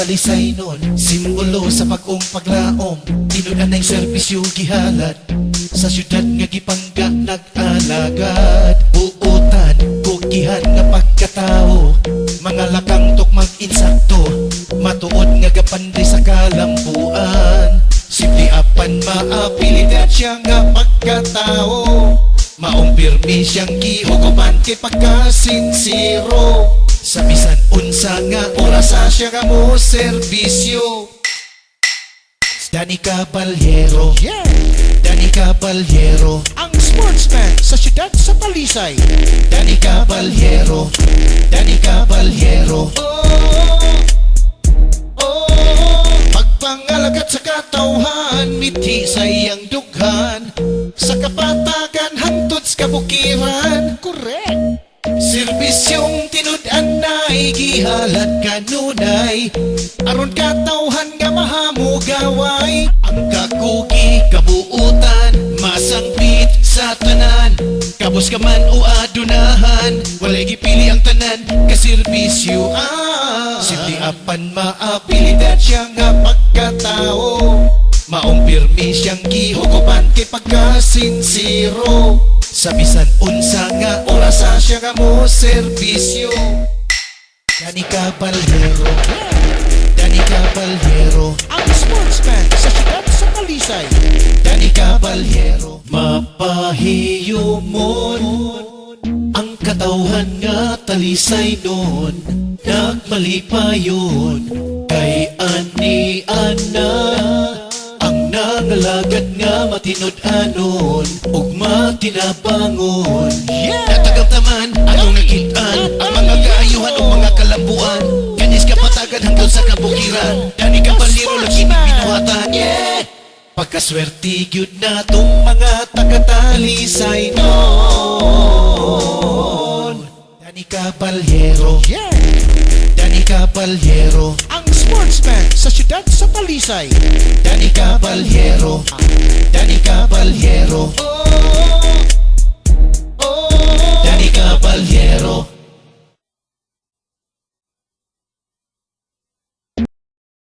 Talisay nun, simbolo sa pag-ong paglaom. Tinunan na yung serbisyo gihalad, sa syudad nga gipangga nag-alagad. Buutan, kukihan nga pagkatao, mga lakang tukmag insakto, matuod nga gapandi sa kalambuan. Simple apan maapilidad siya nga pagkatao, maong pirmi siyang gihuguman kay pagkasinsiro. Sa bisan unsa nga orasa siya nga mo serbisyo. Danny Caballero, Yeah! Danny Caballero, Ang sportsman sa siyudad sa Talisay. Danny Caballero, Danny Caballero. Pagpangalagat sa katawhan, mithi sa iyang dughan, sa kapatagan hangtod sa kabukiran. Correct! Serbisyong tinud-an na'y gihalad kanunay, aron katawhan nga mahamugaway. Ang kakuki kabuutan, masangpit sa tanan, kabos ka man o adunahan, walay gipili ang tanan kaserbisyo. Simple apan maapilidad siya nga pagkatao, maong pirmi siyang gihugupan kay pagkasinsiro. Sa bisan unsa nga orasa siya nga mo serbisyo. Danny Caballero, Danny Caballero, Ang sportsman sa siyudad sa Talisay. Danny Caballero. Mapahiyumon ang katawhan nga Talisay nun, nagmalipayon kay ani-ana ang nangalagad nga matinud-anon ug matinabangon. Natagamtaman atong nakitaan ang mga kaayuhan o mga kalambuan, kanis kapatagan hangtod sa kabukiran. Danny Caballero lagi binuhatan. Pagkaswerte gyud natong mga taga-Talisay noon. Danny Caballero, Yeah! Danny Caballero, Ang sportsman sa siyudad sa Talisay. Danny Caballero, Danny Caballero.